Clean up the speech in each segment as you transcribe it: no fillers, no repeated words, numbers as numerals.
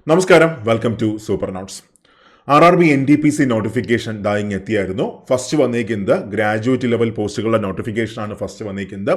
നമസ്കാരം, welcome to super notes. RRB NTPC notification ദായിങ് എത്തിയായിരുന്നു. ഫസ്റ്റ് വന്നേക്കുന്നത് ഗ്രാജുവേറ്റ് ലെവൽ പോസ്റ്റുകളുടെ നോട്ടിഫിക്കേഷൻ ആണ് ഫസ്റ്റ് വന്നേക്കുന്നത്.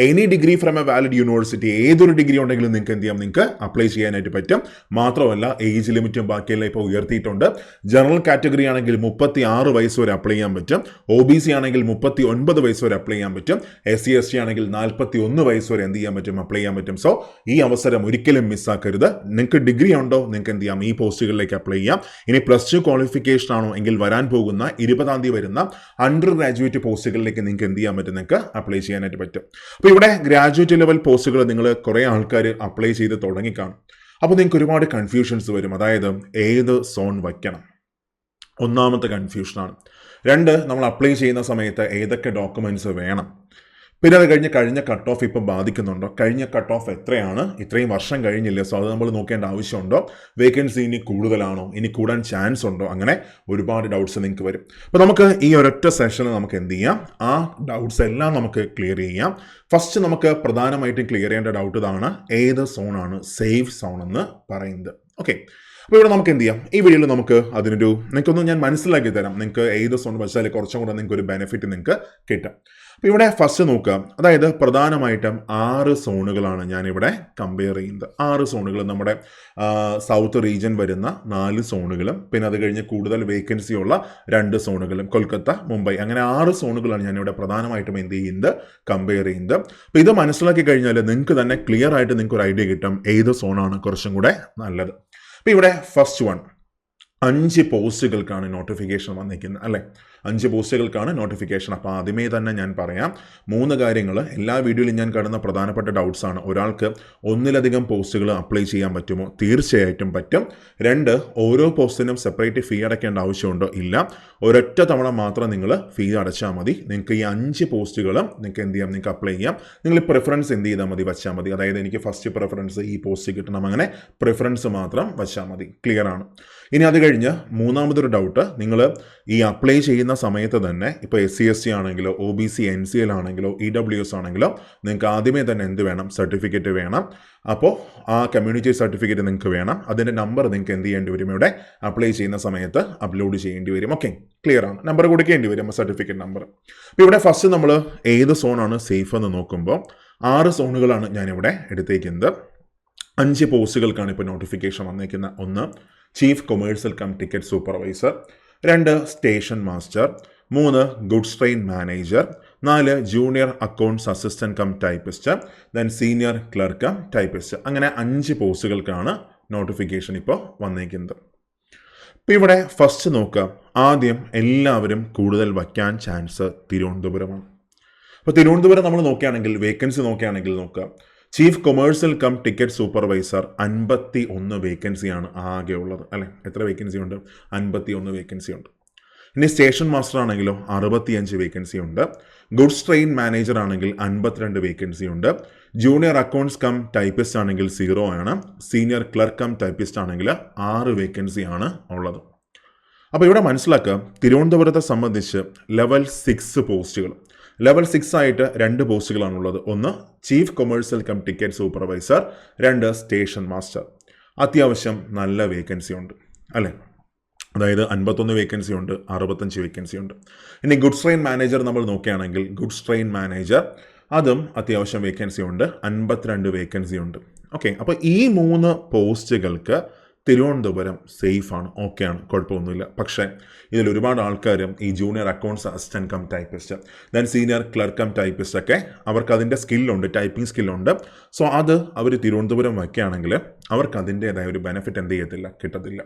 Any degree from a valid university, ഏതൊരു ഡിഗ്രി ഉണ്ടെങ്കിലും നിങ്ങൾക്ക് എന്ത് ചെയ്യാം, നിങ്ങൾക്ക് അപ്ലൈ ചെയ്യാനായിട്ട് പറ്റും. മാത്രമല്ല ഏജ് ലിമിറ്റും ബാക്കിയെല്ലാം ഇപ്പോൾ ഉയർത്തിയിട്ടുണ്ട്. ജനറൽ കാറ്റഗറി ആണെങ്കിൽ 36 വയസ്സ് വരെ അപ്ലൈ ചെയ്യാൻ പറ്റും. OBC ആണെങ്കിൽ 39 വയസ്സ് വരെ അപ്ലൈ ചെയ്യാൻ പറ്റും. SC ST ആണെങ്കിൽ 41 വയസ്സ് വരെ എന്ത് ചെയ്യാൻ പറ്റും, അപ്ലൈ ചെയ്യാൻ പറ്റും. സോ ഈ അവസരം ഒരിക്കലും മിസ്സാക്കരുത്. നിങ്ങൾക്ക് ഡിഗ്രി ഉണ്ടോ, നിങ്ങൾക്ക് എന്ത് ചെയ്യാം, ഈ പോസ്റ്റുകളിലേക്ക് അപ്ലൈ ചെയ്യാം. ഇനി പ്ലസ് ക്വാളിഫിക്കേഷൻ ആണോ എങ്കിൽ വരാൻ പോകുന്ന 20-ാം തീയതി വരുന്ന അണ്ടർ ഗ്രാജുവേറ്റ് പോസ്റ്റുകളിലേക്ക് നിങ്ങൾക്ക് എന്ത് ചെയ്യാൻ പറ്റും, നിങ്ങൾക്ക് അപ്ലൈ ചെയ്യാനായിട്ട് പറ്റും. അപ്പോൾ ഇവിടെ ഗ്രാജുവേറ്റ് ലെവൽ പോസ്റ്റുകൾ നിങ്ങൾ കുറേ ആൾക്കാർ അപ്ലൈ ചെയ്ത് തുടങ്ങിക്കാണും. അപ്പോൾ നിങ്ങൾക്ക് ഒരുപാട് കൺഫ്യൂഷൻസ് വരും. അതായത് ഏത് സോൺ വയ്ക്കണം, ഒന്നാമത്തെ കൺഫ്യൂഷനാണ്. രണ്ട്, നമ്മൾ അപ്ലൈ ചെയ്യുന്ന സമയത്ത് ഏതൊക്കെ ഡോക്യുമെന്റ്സ് വേണം. പിന്നെ അത് കഴിഞ്ഞ കട്ട് ഓഫ് ഇപ്പം ബാധിക്കുന്നുണ്ടോ, കഴിഞ്ഞ കട്ട് ഓഫ് എത്രയാണ്, ഇത്രയും വർഷം കഴിഞ്ഞില്ലേ, സോ അത് നമ്മൾ നോക്കേണ്ട ആവശ്യമുണ്ടോ, വേക്കൻസി ഇനി കൂടുതലാണോ, ഇനി കൂടാൻ ചാൻസ് ഉണ്ടോ, അങ്ങനെ ഒരുപാട് ഡൗട്ട്സ് നിങ്ങൾക്ക് വരും. അപ്പോൾ നമുക്ക് ഈ ഒരൊറ്റ സെഷനിൽ നമുക്ക് എന്ത് ചെയ്യാം, ആ ഡൗട്ട്സ് എല്ലാം നമുക്ക് ക്ലിയർ ചെയ്യാം. ഫസ്റ്റ് നമുക്ക് പ്രധാനമായിട്ടും ക്ലിയർ ചെയ്യേണ്ട ഡൗട്ട് ഇതാണ്, ഏത് സോണാണ് സേഫ് സോൺ എന്ന് പറയുന്നത്. ഓക്കെ, അപ്പോൾ ഇവിടെ നമുക്ക് എന്ത് ചെയ്യാം, ഈ വീഡിയോയിൽ നമുക്ക് നിങ്ങൾക്കൊന്ന് ഞാൻ മനസ്സിലാക്കി തരാം. നിങ്ങൾക്ക് ഏത് സോൺ വെച്ചാൽ കുറച്ചും കൂടെ നിങ്ങൾക്ക് ഒരു ബെനിഫിറ്റ് നിങ്ങൾക്ക് കിട്ടും. അപ്പോൾ ഇവിടെ ഫസ്റ്റ് നോക്കുക, അതായത് പ്രധാനമായിട്ടും 6 സോണുകളാണ് ഞാനിവിടെ കമ്പയർ ചെയ്യുന്നത്. 6 സോണുകൾ, നമ്മുടെ സൗത്ത് റീജിയൻ വരുന്ന 4 സോണുകളും പിന്നെ അത് കഴിഞ്ഞ് കൂടുതൽ വേക്കൻസി ഉള്ള 2 സോണുകളും, കൊൽക്കത്ത, മുംബൈ, അങ്ങനെ 6 സോണുകളാണ് ഞാനിവിടെ പ്രധാനമായിട്ടും എന്ത് ചെയ്യുന്നത്, കമ്പയർ ചെയ്യുന്നത്. അപ്പോൾ ഇത് മനസ്സിലാക്കി കഴിഞ്ഞാൽ നിങ്ങൾക്ക് തന്നെ ക്ലിയർ ആയിട്ട് നിങ്ങൾക്ക് ഒരു ഐഡിയ കിട്ടും ഏത് സോണാണ് കുറച്ചും കൂടെ നല്ലത്. അപ്പോൾ ഇവിടെ ഫസ്റ്റ് 5 പോസ്റ്റുകൾക്കാണ് നോട്ടിഫിക്കേഷൻ വന്നിരിക്കുന്നത്, അല്ലേ? 5 പോസ്റ്റുകൾക്കാണ് നോട്ടിഫിക്കേഷൻ. അപ്പോൾ ആദ്യമേ തന്നെ ഞാൻ പറയാം 3 കാര്യങ്ങൾ. എല്ലാ വീഡിയോയിലും ഞാൻ കാണുന്ന പ്രധാനപ്പെട്ട ഡൗട്ട്സ് ആണ്. ഒരാൾക്ക് ഒന്നിലധികം പോസ്റ്റുകൾ അപ്ലൈ ചെയ്യാൻ പറ്റുമോ? തീർച്ചയായിട്ടും പറ്റും. 2, ഓരോ പോസ്റ്റിനും സെപ്പറേറ്റ് ഫീ അടയ്ക്കേണ്ട ആവശ്യമുണ്ടോ? ഇല്ല. ഒരൊറ്റ തവണ മാത്രം നിങ്ങൾ ഫീ അടച്ചാൽ മതി. നിങ്ങൾക്ക് ഈ 5 പോസ്റ്റുകളും നിങ്ങൾക്ക് എന്ത് ചെയ്യാം, നിങ്ങൾക്ക് അപ്ലൈ ചെയ്യാം. നിങ്ങൾ പ്രിഫറൻസ് എന്ത് ചെയ്താൽ മതി, വച്ചാൽ മതി. അതായത് എനിക്ക് ഫസ്റ്റ് പ്രിഫറൻസ് ഈ പോസ്റ്റ് കിട്ടണം, അങ്ങനെ പ്രിഫറൻസ് മാത്രം വച്ചാൽ മതി. ക്ലിയർ ആണ്. ഇനി അത് കഴിഞ്ഞ് മൂന്നാമതൊരു ഡൗട്ട്, നിങ്ങൾ ഈ അപ്ലൈ ചെയ്യുന്ന സമയത്ത് തന്നെ ഇപ്പോൾ SC ST ആണെങ്കിലോ OBC NCL ആണെങ്കിലോ EWS ആണെങ്കിലോ നിങ്ങൾക്ക് ആദ്യമേ തന്നെ എന്ത് വേണം, സർട്ടിഫിക്കറ്റ് വേണം. അപ്പോൾ ആ കമ്മ്യൂണിറ്റി സർട്ടിഫിക്കറ്റ് നിങ്ങൾക്ക് വേണം. അതിൻ്റെ നമ്പർ നിങ്ങൾക്ക് എന്ത് ചെയ്യേണ്ടി വരും, ഇവിടെ അപ്ലൈ ചെയ്യുന്ന സമയത്ത് അപ്ലോഡ് ചെയ്യേണ്ടി വരും. ഓക്കെ, ക്ലിയർ ആണ്. നമ്പർ കൊടുക്കേണ്ടി വരും, സർട്ടിഫിക്കറ്റ് നമ്പർ. അപ്പോൾ ഇവിടെ ഫസ്റ്റ് നമ്മൾ ഏത് സോണാണ് സേഫ് എന്ന് നോക്കുമ്പോൾ 6 സോണുകളാണ് ഞാനിവിടെ എടുത്തേക്കുന്നത്. 5 പോസ്റ്റുകൾക്കാണ് ഇപ്പോൾ നോട്ടിഫിക്കേഷൻ വന്നേക്കുന്നത്. 1, chief commercial cum ticket supervisor. 2, station master. 3, goods train manager. 4, junior accounts assistant cum typist. Then senior clerk cum typist. അങ്ങനെ 5 പോസ്റ്റുകൾക്കാണ് നോട്ടിഫിക്കേഷൻ ഇപ്പോൾ വന്നേക്കുന്നത്. ഇപ്പോൾ ഇവിടെ ഫസ്റ്റ് നോക്കുക, ആദ്യം എല്ലാവരും കൂടുതൽ വയ്ക്കാൻ ചാൻസ് തിരുവനന്തപുരമാണ്. അപ്പോൾ തിരുവനന്തപുരം നമ്മൾ നോക്കുകയാണെങ്കിൽ, വേക്കൻസി നോക്കുകയാണെങ്കിൽ നോക്കുക, chief commercial cum ticket supervisor 51 വേക്കൻസിയാണ് ആകെ ഉള്ളത്, അല്ലേ? എത്ര വേക്കൻസി ഉണ്ട്? 51 വേക്കൻസി ഉണ്ട്. ഇനി സ്റ്റേഷൻ മാസ്റ്റർ ആണെങ്കിലോ 65 വേക്കൻസി ഉണ്ട്. ഗുഡ്സ് ട്രെയിൻ മാനേജർ ആണെങ്കിൽ 52 വേക്കൻസി ഉണ്ട്. ജൂനിയർ അക്കൗണ്ട്സ് കം ടൈപ്പിസ്റ്റ് ആണെങ്കിൽ 0 ആണ്. സീനിയർ ക്ലർക്ക് കം ടൈപ്പിസ്റ്റ് ആണെങ്കിൽ 6 വേക്കൻസി ആണ് ഉള്ളത്. അപ്പോൾ ഇവിടെ മനസ്സിലാക്കുക, തിരുവനന്തപുരത്തെ സംബന്ധിച്ച് ലെവൽ 6 പോസ്റ്റുകൾ, ലെവൽ 6 ആയിട്ട് 2 പോസ്റ്റുകളാണുള്ളത്. 1, chief commercial cum ticket supervisor. 2, station master. അത്യാവശ്യം നല്ല വേക്കൻസി ഉണ്ട്, അല്ലേ? അതായത് 51 വേക്കൻസി ഉണ്ട്, 65 വേക്കൻസി ഉണ്ട്. ഇനി ഗുഡ്സ് ട്രെയിൻ മാനേജർ നമ്മൾ നോക്കുകയാണെങ്കിൽ, ഗുഡ്സ് ട്രെയിൻ മാനേജർ അതും അത്യാവശ്യം വേക്കൻസി ഉണ്ട്, 52 വേക്കൻസി ഉണ്ട്. ഓക്കെ, അപ്പോൾ ഈ 3 പോസ്റ്റുകൾക്ക് തിരുവനന്തപുരം സേഫാണ്, ഓക്കെയാണ്, കുഴപ്പമൊന്നുമില്ല. പക്ഷേ ഇതിൽ ഒരുപാട് ആൾക്കാരും ഈ junior accounts assistant cum typist, then senior clerk cum typist ഒക്കെ അവർക്ക് അതിൻ്റെ സ്കില്ലുണ്ട്, ടൈപ്പിംഗ് സ്കില്ലുണ്ട്. സോ അത് അവർ തിരുവനന്തപുരം വയ്ക്കുകയാണെങ്കിൽ അവർക്ക് അതിൻ്റേതായ ഒരു ബെനിഫിറ്റ് എന്ത് ചെയ്യത്തില്ല, കിട്ടത്തില്ല.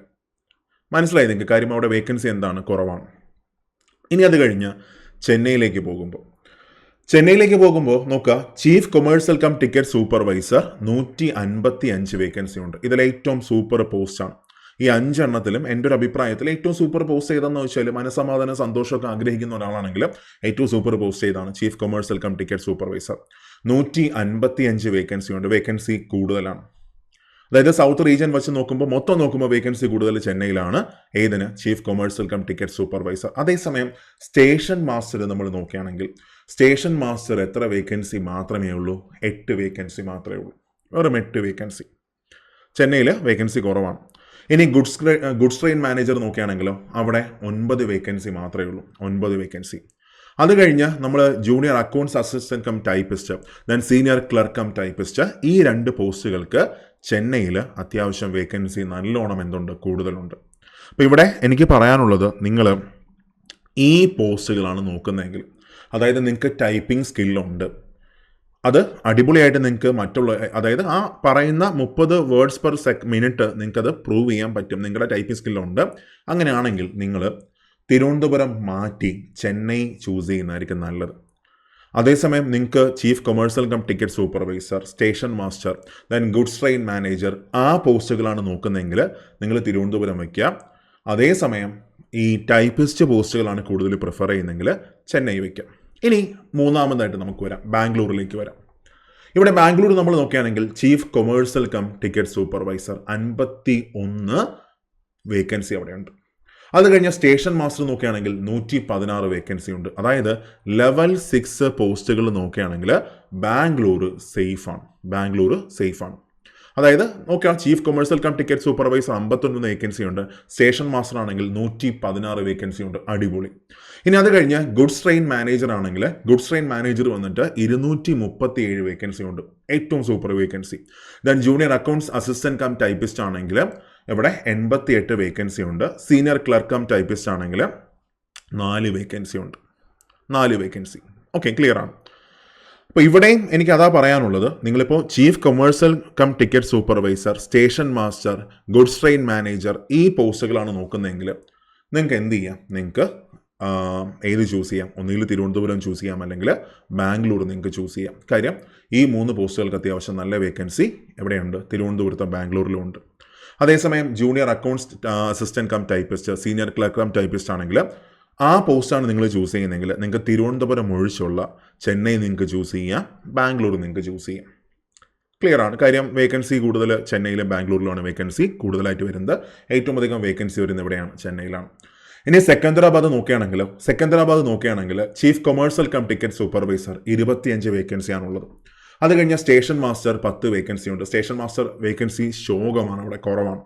മനസ്സിലായി നിങ്ങൾക്ക് കാര്യം? അവിടെ വേക്കൻസി എന്താണ്, കുറവാണ്. ഇനി അത് കഴിഞ്ഞ് ചെന്നൈയിലേക്ക് പോകുമ്പോൾ നോക്കുക, chief commercial cum ticket supervisor 155 vacancy ഉണ്ട്. ഇതിൽ ഏറ്റവും സൂപ്പർ പോസ്റ്റാണ്. ഈ 5 എണ്ണത്തിലും എൻ്റെ ഒരു അഭിപ്രായത്തിൽ ഏറ്റവും സൂപ്പർ പോസ്റ്റ് ചെയ്തെന്ന് വെച്ചാൽ, മനസ്സമാധാനം സന്തോഷമൊക്കെ ആഗ്രഹിക്കുന്ന ഒരാളാണെങ്കിൽ ഏറ്റവും സൂപ്പർ പോസ്റ്റ് ചെയ്താണ് chief commercial cum ticket supervisor. 155 vacancy ഉണ്ട്, വേക്കൻസി കൂടുതലാണ്. അതായത് സൗത്ത് റീജിയൻ വെച്ച് നോക്കുമ്പോൾ, മൊത്തം നോക്കുമ്പോൾ വേക്കൻസി കൂടുതൽ ചെന്നൈയിലാണ്. ഏതിന്? Chief commercial cum ticket supervisor. അതേസമയം സ്റ്റേഷൻ മാസ്റ്റർ നമ്മൾ നോക്കുകയാണെങ്കിൽ, സ്റ്റേഷൻ മാസ്റ്റർ എത്ര വേക്കൻസി മാത്രമേ ഉള്ളൂ? 8 വേക്കൻസി മാത്രമേ ഉള്ളൂ, വെറും 8 വേക്കൻസി. ചെന്നൈയിൽ വേക്കൻസി കുറവാണ്. ഇനി ഗുഡ്സ് ട്രെയിൻ മാനേജർ നോക്കുകയാണെങ്കിലോ അവിടെ 9 വേക്കൻസി മാത്രമേ ഉള്ളൂ, 9 വേക്കൻസി. അത് കഴിഞ്ഞ് നമ്മൾ junior accounts assistant cum typist, then senior clerk cum typist, ഈ 2 പോസ്റ്റുകൾക്ക് ചെന്നൈയിൽ അത്യാവശ്യം വേക്കൻസി നല്ലോണം എന്തുണ്ട്, കൂടുതലുണ്ട്. അപ്പോൾ ഇവിടെ എനിക്ക് പറയാനുള്ളത്, നിങ്ങൾ ഈ പോസ്റ്റുകളാണ് നോക്കുന്നതെങ്കിൽ, അതായത് നിങ്ങൾക്ക് ടൈപ്പിംഗ് സ്കില്ലുണ്ട്, അത് അടിപൊളിയായിട്ട് നിങ്ങൾക്ക് മറ്റുള്ള, അതായത് ആ പറയുന്ന 30 വേർഡ്സ് പെർ മിനിറ്റ് നിങ്ങൾക്കത് പ്രൂവ് ചെയ്യാൻ പറ്റും, നിങ്ങളുടെ ടൈപ്പിംഗ് സ്കില്ലുണ്ട്. അങ്ങനെയാണെങ്കിൽ നിങ്ങൾ തിരുവനന്തപുരം മാറ്റി ചെന്നൈ ചൂസ് ചെയ്യുന്നതായിരിക്കും നല്ലത്. അതേസമയം നിങ്ങൾക്ക് chief commercial cum ticket supervisor, station master, then goods train manager, ആ പോസ്റ്റുകളാണ് നോക്കുന്നതെങ്കിൽ നിങ്ങൾ തിരുവനന്തപുരം വയ്ക്കുക. അതേസമയം ഈ ടൈപ്പിസ്റ്റ് പോസ്റ്റുകളാണ് കൂടുതൽ പ്രിഫർ ചെയ്യുന്നതെങ്കിൽ ചെന്നൈ വയ്ക്കാം. ഇനി മൂന്നാമതായിട്ട് നമുക്ക് വരാം, ബാംഗ്ലൂരിലേക്ക് വരാം. ഇവിടെ ബാംഗ്ലൂർ നമ്മൾ നോക്കുകയാണെങ്കിൽ chief commercial cum ticket supervisor 51 vacancy അവിടെയുണ്ട്. അത് കഴിഞ്ഞ സ്റ്റേഷൻ മാസ്റ്റർ നോക്കുകയാണെങ്കിൽ 116 വേക്കൻസി ഉണ്ട്. അതായത് ലെവൽ 6 പോസ്റ്റുകൾ നോക്കുകയാണെങ്കിൽ ബാംഗ്ലൂർ സേഫാണ്. അതായത് നോക്കിയാൽ chief commercial cum ticket supervisor 51 vacancy ഉണ്ട്, സ്റ്റേഷൻ മാസ്റ്റർ ആണെങ്കിൽ 116 വേക്കൻസി ഉണ്ട്, അടിപൊളി. ഇനി അത് കഴിഞ്ഞ് ഗുഡ്സ് ട്രെയിൻ മാനേജർ ആണെങ്കിൽ ഗുഡ്സ് ട്രെയിൻ മാനേജർ വന്നിട്ട് 237 വേക്കൻസി ഉണ്ട്, ഏറ്റവും super vacancy. Then junior accounts assistant cum typist ആണെങ്കിൽ ഇവിടെ 88 വേക്കൻസി ഉണ്ട്. സീനിയർ ക്ലർക്ക് കം ടൈപ്പിസ്റ്റ് ആണെങ്കിൽ 4 വേക്കൻസി ഉണ്ട്, 4 വേക്കൻസി. ഓക്കെ, ക്ലിയർ ആണ്. അപ്പോൾ ഇവിടെയും എനിക്ക് അതാ പറയാനുള്ളത്, നിങ്ങളിപ്പോൾ chief commercial cum ticket supervisor, station master, goods train manager, ഈ പോസ്റ്റുകളാണ് നോക്കുന്നതെങ്കിൽ നിങ്ങൾക്ക് എന്ത് ചെയ്യാം, നിങ്ങൾക്ക് ഏത് ചൂസ് ചെയ്യാം, ഒന്നുകിൽ തിരുവനന്തപുരം ചൂസ് ചെയ്യാം, അല്ലെങ്കിൽ ബാംഗ്ലൂർ നിങ്ങൾക്ക് ചൂസ് ചെയ്യാം. കാര്യം ഈ 3 പോസ്റ്റുകൾക്ക് അത്യാവശ്യം നല്ല വേക്കൻസി എവിടെയുണ്ട്, തിരുവനന്തപുരത്തും ബാംഗ്ലൂരിലും ഉണ്ട്. അതേസമയം junior accounts assistant cum typist, senior clerk cum typist ആണെങ്കിൽ ആ പോസ്റ്റാണ് നിങ്ങൾ ചൂസ് ചെയ്യുന്നതെങ്കിൽ നിങ്ങൾക്ക് തിരുവനന്തപുരം ഒഴിച്ചുള്ള ചെന്നൈ നിങ്ങൾക്ക് ചൂസ് ചെയ്യാം, ബാംഗ്ലൂർ നിങ്ങൾക്ക് ചൂസ് ചെയ്യാം. ക്ലിയർ ആണ്. കാര്യം വേക്കൻസി കൂടുതൽ ചെന്നൈയിലും ബാംഗ്ലൂരിലുമാണ് വേക്കൻസി കൂടുതലായിട്ട് വരുന്നത്. ഏറ്റവും അധികം വേക്കൻസി വരുന്നത് എവിടെയാണ്, ചെന്നൈയിലാണ്. ഇനി സെക്കന്ദരാബാദ് നോക്കുകയാണെങ്കിൽ chief commercial cum ticket supervisor 25 വേക്കൻസിയാണുള്ളത്. അത് കഴിഞ്ഞാൽ സ്റ്റേഷൻ മാസ്റ്റർ 10 വേക്കൻസി ഉണ്ട്. സ്റ്റേഷൻ മാസ്റ്റർ വേക്കൻസി ശോകമാണ്, അവിടെ കുറവാണ്.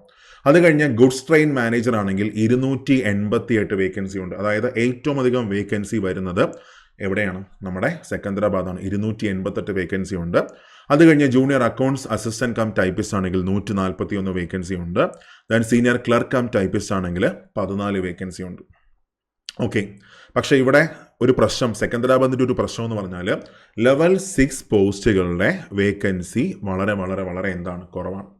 അത് കഴിഞ്ഞാൽ ഗുഡ്സ് ട്രെയിൻ മാനേജർ ആണെങ്കിൽ 288 വേക്കൻസി ഉണ്ട്. അതായത് ഏറ്റവും അധികം വേക്കൻസി വരുന്നത് എവിടെയാണ്, നമ്മുടെ സെക്കന്ദരാബാദാണ്, 288 വേക്കൻസി ഉണ്ട്. അത് കഴിഞ്ഞ് junior accounts assistant cum typist ആണെങ്കിൽ 141 വേക്കൻസി ഉണ്ട്. Then senior clerk cum typist ആണെങ്കിൽ 14 വേക്കൻസി ഉണ്ട്. ഓക്കെ, പക്ഷേ ഇവിടെ ഒരു പ്രശ്നം, സെക്കന്ദരാബാദിൻ്റെ ഒരു പ്രശ്നം എന്ന് പറഞ്ഞാൽ ലെവൽ 6 പോസ്റ്റുകളുടെ വേക്കൻസി വളരെ വളരെ വളരെ കുറവാണ്.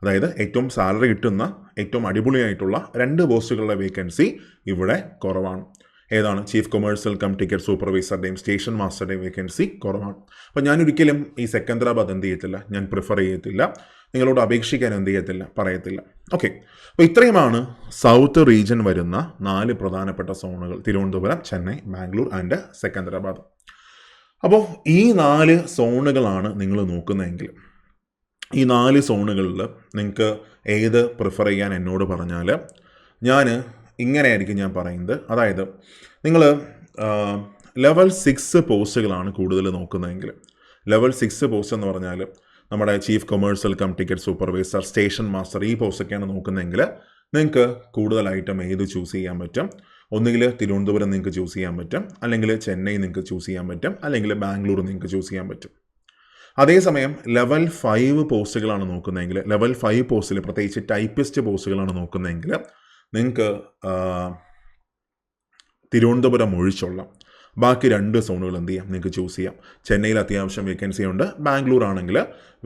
അതായത് ഏറ്റവും സാലറി കിട്ടുന്ന ഏറ്റവും അടിപൊളിയായിട്ടുള്ള 2 പോസ്റ്റുകളുടെ വേക്കൻസി ഇവിടെ കുറവാണ്. ഏതാണ്, ചീഫ് കൊമേഴ്സ്യൽ കം ടിക്കറ്റ് സൂപ്പർവൈസറുടെയും സ്റ്റേഷൻ മാസ്റ്ററുടെയും വേക്കൻസി കുറവാണ്. അപ്പോൾ ഞാനൊരിക്കലും ഈ സെക്കന്ദരാബാദ് എന്ത് ചെയ്യത്തില്ല, ഞാൻ പ്രിഫർ ചെയ്യത്തില്ല, നിങ്ങളോട് അപേക്ഷിക്കാൻ എന്ത് ചെയ്യത്തില്ല, പറയത്തില്ല. ഓക്കെ, അപ്പോൾ ഇത്രയുമാണ് സൗത്ത് റീജിയൻ വരുന്ന 4 പ്രധാനപ്പെട്ട സോണുകൾ, തിരുവനന്തപുരം, ചെന്നൈ, ബാംഗ്ലൂർ ആൻഡ് സെക്കന്ദരാബാദ്. അപ്പോൾ ഈ 4 സോണുകളാണ് നിങ്ങൾ നോക്കുന്നതെങ്കിൽ, ഈ 4 സോണുകളിൽ നിങ്ങൾക്ക് ഏത് പ്രിഫർ ചെയ്യാൻ എന്നോട് പറഞ്ഞാൽ ഞാൻ ഇങ്ങനെയായിരിക്കും ഞാൻ പറയുന്നത്. അതായത് നിങ്ങൾ ലെവൽ 6 പോസ്റ്റുകളാണ് കൂടുതൽ നോക്കുന്നതെങ്കിൽ, ലെവൽ 6 പോസ്റ്റ് എന്ന് പറഞ്ഞാൽ നമ്മുടെ chief commercial cum ticket supervisor, station master, ഈ പോസ്റ്റൊക്കെയാണ് നോക്കുന്നതെങ്കിൽ നിങ്ങൾക്ക് കൂടുതലായിട്ടും ഏത് ചൂസ് ചെയ്യാൻ പറ്റും. ഒന്നുകിൽ തിരുവനന്തപുരം നിങ്ങൾക്ക് ചൂസ് ചെയ്യാൻ പറ്റും, അല്ലെങ്കിൽ ചെന്നൈ നിങ്ങൾക്ക് ചൂസ് ചെയ്യാൻ പറ്റും, അല്ലെങ്കിൽ ബാംഗ്ലൂർ നിങ്ങൾക്ക് ചൂസ് ചെയ്യാൻ പറ്റും. അതേസമയം ലെവൽ 5 പോസ്റ്റുകളാണ് നോക്കുന്നതെങ്കിൽ, ലെവൽ 5 പോസ്റ്റിൽ പ്രത്യേകിച്ച് ടൈപ്പിസ്റ്റ് പോസ്റ്റുകളാണ് നോക്കുന്നതെങ്കിൽ നിങ്ങൾക്ക് തിരുവനന്തപുരം ഒഴിച്ചുള്ള ബാക്കി 2 സോണുകൾ എന്ത് ചെയ്യാം, നിങ്ങൾക്ക് ചൂസ് ചെയ്യാം. ചെന്നൈയിൽ അത്യാവശ്യം വേക്കൻസി ഉണ്ട്, ബാംഗ്ലൂർ ആണെങ്കിൽ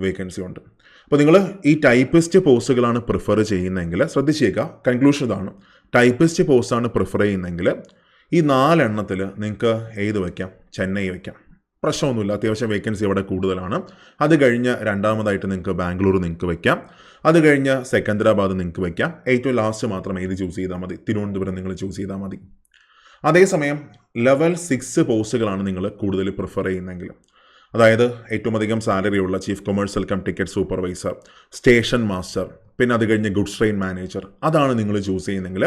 വേക്കൻസി ഉണ്ട്. അപ്പോൾ നിങ്ങൾ ഈ ടൈപ്പിസ്റ്റ് പോസ്റ്റുകളാണ് പ്രിഫർ ചെയ്യുന്നതെങ്കിൽ ശ്രദ്ധിച്ചേക്കുക, കൺക്ലൂഷൻ ഇതാണ്, ടൈപ്പിസ്റ്റ് പോസ്റ്റാണ് പ്രിഫർ ചെയ്യുന്നതെങ്കിൽ ഈ 4 എണ്ണത്തിൽ നിങ്ങൾക്ക് ഏത് വയ്ക്കാം, ചെന്നൈ വയ്ക്കാം, പ്രശ്നമൊന്നുമില്ല, അത്യാവശ്യം വേക്കൻസി അവിടെ കൂടുതലാണ്. അത് കഴിഞ്ഞ് രണ്ടാമതായിട്ട് നിങ്ങൾക്ക് ബാംഗ്ലൂർ നിങ്ങൾക്ക് വയ്ക്കാം, അത് കഴിഞ്ഞ് സെക്കന്ദരാബാദ് നിങ്ങൾക്ക് വയ്ക്കാം. ഏറ്റവും ലാസ്റ്റ് മാത്രം ഏത് ചൂസ് ചെയ്താൽ മതി, തിരുവനന്തപുരം നിങ്ങൾ ചൂസ് ചെയ്താൽ മതി. അതേസമയം ലെവൽ 6 പോസ്റ്റുകളാണ് നിങ്ങൾ കൂടുതൽ പ്രിഫർ ചെയ്യുന്നതെങ്കിൽ, അതായത് ഏറ്റവും അധികം സാലറി ഉള്ള chief commercial cum ticket supervisor, station master, പിന്നെ അത് കഴിഞ്ഞ് ഗുഡ്സ് ട്രെയിൻ മാനേജർ, അതാണ് നിങ്ങൾ ചൂസ് ചെയ്യുന്നതെങ്കിൽ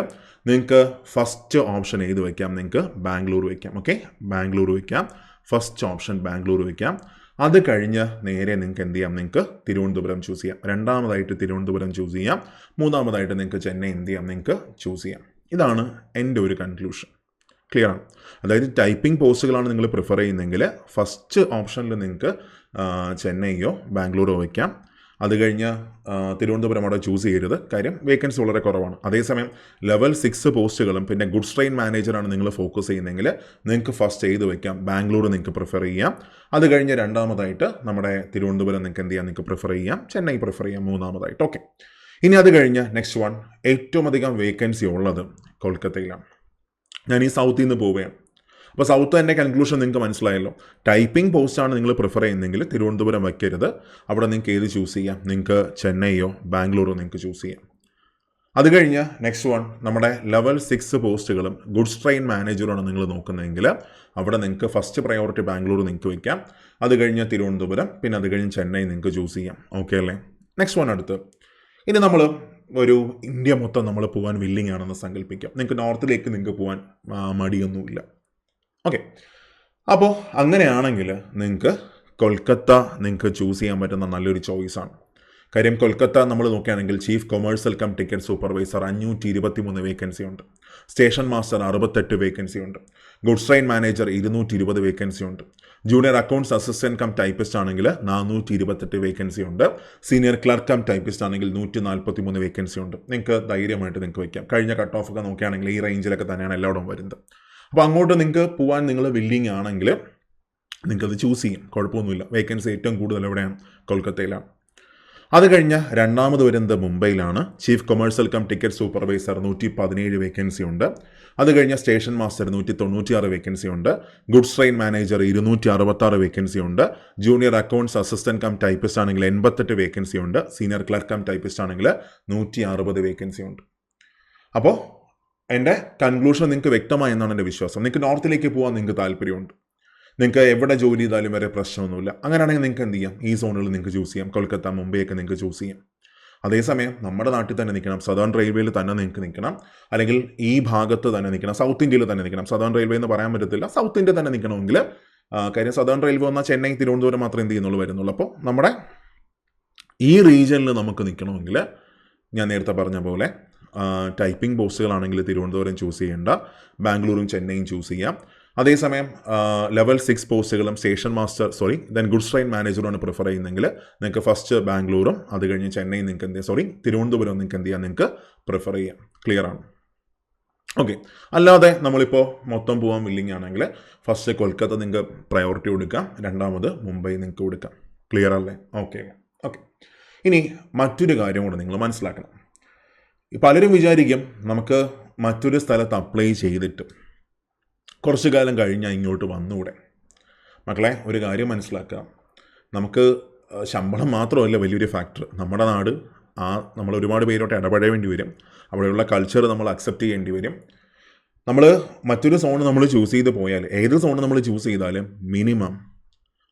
നിങ്ങൾക്ക് ഫസ്റ്റ് ഓപ്ഷൻ ഏത് വയ്ക്കാം, നിങ്ങൾക്ക് ബാംഗ്ലൂർ വയ്ക്കാം. ഓക്കെ, ബാംഗ്ലൂർ വയ്ക്കാം, ഫസ്റ്റ് ഓപ്ഷൻ ബാംഗ്ലൂർ വയ്ക്കാം. അത് കഴിഞ്ഞ് നേരെ നിങ്ങൾക്ക് എന്ത് ചെയ്യാം, നിങ്ങൾക്ക് തിരുവനന്തപുരം ചൂസ് ചെയ്യാം. രണ്ടാമതായിട്ട് തിരുവനന്തപുരം ചൂസ് ചെയ്യാം. മൂന്നാമതായിട്ട് നിങ്ങൾക്ക് ചെന്നൈ എന്ത് ചെയ്യാം, നിങ്ങൾക്ക് ചൂസ് ചെയ്യാം. ഇതാണ് എൻ്റെ ഒരു കൺക്ലൂഷൻ. ക്ലിയർ ആണ്. അതായത് ടൈപ്പിംഗ് പോസ്റ്റുകളാണ് നിങ്ങൾ പ്രിഫർ ചെയ്യുന്നതെങ്കിൽ ഫസ്റ്റ് ഓപ്ഷനിൽ നിങ്ങൾക്ക് ചെന്നൈയോ ബാംഗ്ലൂരോ വയ്ക്കാം. അത് കഴിഞ്ഞ് തിരുവനന്തപുരം അവിടെ ചൂസ് ചെയ്യരുത്, കാര്യം വേക്കൻസി വളരെ കുറവാണ്. അതേസമയം ലെവൽ 6 പോസ്റ്റുകളും പിന്നെ ഗുഡ്സ് ട്രെയിൻ മാനേജറാണ് നിങ്ങൾ ഫോക്കസ് ചെയ്യുന്നതെങ്കിൽ നിങ്ങൾക്ക് ഫസ്റ്റ് ചെയ്ത് വയ്ക്കാം, ബാംഗ്ലൂർ നിങ്ങൾക്ക് പ്രിഫർ ചെയ്യാം. അത് കഴിഞ്ഞ് രണ്ടാമതായിട്ട് നമ്മുടെ തിരുവനന്തപുരം നിങ്ങൾക്ക് എന്ത് ചെയ്യാം, നിങ്ങൾക്ക് പ്രിഫർ ചെയ്യാം. ചെന്നൈ പ്രിഫർ ചെയ്യാം മൂന്നാമതായിട്ട്. ഓക്കെ, ഇനി അത് കഴിഞ്ഞ് നെക്സ്റ്റ് വൺ, ഏറ്റവും അധികം വേക്കൻസി ഉള്ളത് കൊൽക്കത്തയിലാണ്. ഞാൻ ഈ സൗത്തിൽ നിന്ന് പോവുകയാണ്. അപ്പോൾ സൗത്ത് എൻ്റെ കൺക്ലൂഷൻ നിങ്ങൾക്ക് മനസ്സിലായല്ലോ. ടൈപ്പിംഗ് പോസ്റ്റാണ് നിങ്ങൾ പ്രിഫർ ചെയ്യുന്നതെങ്കിൽ തിരുവനന്തപുരം വയ്ക്കരുത്. അവിടെ നിങ്ങൾക്ക് ഏത് ചൂസ് ചെയ്യാം, നിങ്ങൾക്ക് ചെന്നൈയോ ബാംഗ്ലൂരോ നിങ്ങൾക്ക് ചൂസ് ചെയ്യാം. അത് കഴിഞ്ഞ് നെക്സ്റ്റ് വൺ, നമ്മുടെ ലെവൽ 6 പോസ്റ്റുകളും ഗുഡ്സ് ട്രെയിൻ മാനേജറാണ് നിങ്ങൾ നോക്കുന്നതെങ്കിൽ അവിടെ നിങ്ങൾക്ക് ഫസ്റ്റ് പ്രയോറിറ്റി ബാംഗ്ലൂർ നിങ്ങൾക്ക് വയ്ക്കാം. അത് കഴിഞ്ഞ് തിരുവനന്തപുരം, പിന്നെ അത് കഴിഞ്ഞ് ചെന്നൈ നിങ്ങൾക്ക് ചൂസ് ചെയ്യാം. ഓക്കെ അല്ലേ? നെക്സ്റ്റ് വൺ അടുത്ത്, ഇനി നമ്മൾ ഒരു ഇന്ത്യ മൊത്തം നമ്മൾ പോകാൻ വില്ലിങ് ആണെന്ന് സങ്കല്പിക്കാം. നിങ്ങൾക്ക് നോർത്തിലേക്ക് നിങ്ങൾക്ക് പോകാൻ മടിയൊന്നുമില്ല. ഓക്കെ, അപ്പോൾ അങ്ങനെയാണെങ്കിൽ നിങ്ങൾക്ക് കൊൽക്കത്ത നിങ്ങൾക്ക് ചൂസ് ചെയ്യാൻ പറ്റുന്ന നല്ലൊരു ചോയ്സാണ്. കാര്യം കൊൽക്കത്ത നമ്മൾ നോക്കുകയാണെങ്കിൽ chief commercial cum ticket supervisor 523 vacancy ഉണ്ട്. സ്റ്റേഷൻ മാസ്റ്റർ 68 വേക്കൻസി ഉണ്ട്. ഗുഡ്സ് ട്രെയിൻ മാനേജർ 220 വേക്കൻസി ഉണ്ട്. Junior accounts assistant cum typist ആണെങ്കിൽ 428 വേക്കൻസി ഉണ്ട്. സീനിയർ ക്ലർക്ക് കം ടൈപ്പിസ്റ്റ് ആണെങ്കിൽ 143 വേക്കൻസി ഉണ്ട്. നിങ്ങൾക്ക് ധൈര്യമായിട്ട് നിങ്ങൾക്ക് വയ്ക്കാം. കഴിഞ്ഞ കട്ട് ഓഫ് ഒക്കെ നോക്കുകയാണെങ്കിൽ ഈ റേഞ്ചിലൊക്കെ തന്നെയാണ് എല്ലായിടവും വരുന്നത്. അപ്പോൾ അങ്ങോട്ട് നിങ്ങൾക്ക് പോകാൻ നിങ്ങൾ വില്ലിങ് ആണെങ്കിൽ നിങ്ങൾക്കത് ചൂസ് ചെയ്യും, കുഴപ്പമൊന്നുമില്ല. വേക്കൻസി ഏറ്റവും കൂടുതൽ എവിടെയാണ്? കൊൽക്കത്തയിലാണ്. അത് കഴിഞ്ഞ് രണ്ടാമത് വരുന്നത് മുംബൈയിലാണ്. Chief commercial cum ticket supervisor 117 vacancy ഉണ്ട്. അത് കഴിഞ്ഞ് സ്റ്റേഷൻ മാസ്റ്റർ 196 വേക്കൻസി ഉണ്ട്. ഗുഡ്സ് ട്രെയിൻ മാനേജർ 266 വേക്കൻസി ഉണ്ട്. Junior accounts assistant cum typist ആണെങ്കിൽ 88 വേക്കൻസി ഉണ്ട്. സീനിയർ ക്ലർക്ക് കം ടൈപ്പിസ്റ്റ് ആണെങ്കിൽ 160 വേക്കൻസി ഉണ്ട്. അപ്പോൾ എൻ്റെ കൺക്ലൂഷൻ നിങ്ങൾക്ക് വ്യക്തമായി എന്നാണ് എൻ്റെ വിശ്വാസം. നിങ്ങൾക്ക് നോർത്തിലേക്ക് പോകാൻ നിങ്ങൾക്ക് താല്പര്യമുണ്ട്, നിങ്ങൾക്ക് എവിടെ ജോലി ചെയ്താലും വരെ പ്രശ്നമൊന്നുമില്ല. അങ്ങനെയാണെങ്കിൽ നിങ്ങൾക്ക് എന്ത് ചെയ്യാം, ഈ സോണുകൾ നിങ്ങൾക്ക് ചൂസ് ചെയ്യാം. കൊൽക്കത്ത, മുംബൈയൊക്കെ നിങ്ങൾക്ക് ചൂസ് ചെയ്യാം. അതേസമയം നമ്മുടെ നാട്ടിൽ തന്നെ നിൽക്കണം, സദേൺ റെയിൽവേയിൽ തന്നെ നിങ്ങൾക്ക് നിൽക്കണം, അല്ലെങ്കിൽ ഈ ഭാഗത്ത് തന്നെ നിൽക്കണം, സൗത്ത് ഇന്ത്യയിൽ തന്നെ നിൽക്കണം. സദേൺ റെയിൽവേ എന്ന് പറയാൻ പറ്റത്തില്ല, സൗത്ത് ഇന്ത്യ തന്നെ നിൽക്കണമെങ്കിൽ കാര്യം സദേൺ റെയിൽവേ വന്നാൽ ചെന്നൈ, തിരുവനന്തപുരം മാത്രമേ എന്ത് ചെയ്യുന്നുള്ളൂ വരുന്നുള്ളൂ. അപ്പോൾ നമ്മുടെ ഈ റീജിയനിൽ നമുക്ക് നിൽക്കണമെങ്കിൽ ഞാൻ നേരത്തെ പറഞ്ഞ പോലെ ടൈപ്പിംഗ് പോസ്റ്റുകളാണെങ്കിൽ തിരുവനന്തപുരം ചൂസ് ചെയ്യേണ്ട, ബാംഗ്ലൂരും ചെന്നൈയും ചൂസ് ചെയ്യാം. അതേസമയം ലെവൽ 6 പോസ്റ്റുകളും station master then goods train മാനേജറുമാണ് പ്രിഫർ ചെയ്യുന്നതെങ്കിൽ നിങ്ങൾക്ക് ഫസ്റ്റ് ബാംഗ്ലൂരും അത് കഴിഞ്ഞ് ചെന്നൈ നിങ്ങൾക്ക് തിരുവനന്തപുരം നിങ്ങൾക്ക് എന്ത് ചെയ്യാം, നിങ്ങൾക്ക് പ്രിഫർ ചെയ്യാം. ക്ലിയർ ആണ്? ഓക്കെ, അല്ലാതെ നമ്മളിപ്പോൾ മൊത്തം പോകാൻ വില്ലിങ് ആണെങ്കിൽ ഫസ്റ്റ് കൊൽക്കത്ത നിങ്ങൾക്ക് പ്രയോറിറ്റി കൊടുക്കാം, രണ്ടാമത് മുംബൈ നിങ്ങൾക്ക് കൊടുക്കാം. ക്ലിയർ അല്ലേ? ഓക്കെ. ഇനി മറ്റൊരു കാര്യം കൂടെ നിങ്ങൾ മനസ്സിലാക്കണം. പലരും വിചാരിക്കും നമുക്ക് മറ്റൊരു സ്ഥലത്ത് അപ്ലൈ ചെയ്തിട്ട് കുറച്ച് കാലം കഴിഞ്ഞാൽ ഇങ്ങോട്ട് വന്നുകൂടെ. മക്കളെ, ഒരു കാര്യം മനസ്സിലാക്കുക, നമുക്ക് ശമ്പളം മാത്രമല്ല വലിയൊരു ഫാക്ടർ. നമ്മുടെ നാട് നമ്മൾ ഒരുപാട് പേരോട്ട് ഇടപെടേണ്ടി വരും. അവിടെയുള്ള കൾച്ചർ നമ്മൾ അക്സെപ്റ്റ് ചെയ്യേണ്ടി വരും. നമ്മൾ മറ്റൊരു സോൺ നമ്മൾ ചൂസ് ചെയ്ത് പോയാൽ, ഏത് സോൺ നമ്മൾ ചൂസ് ചെയ്താലും മിനിമം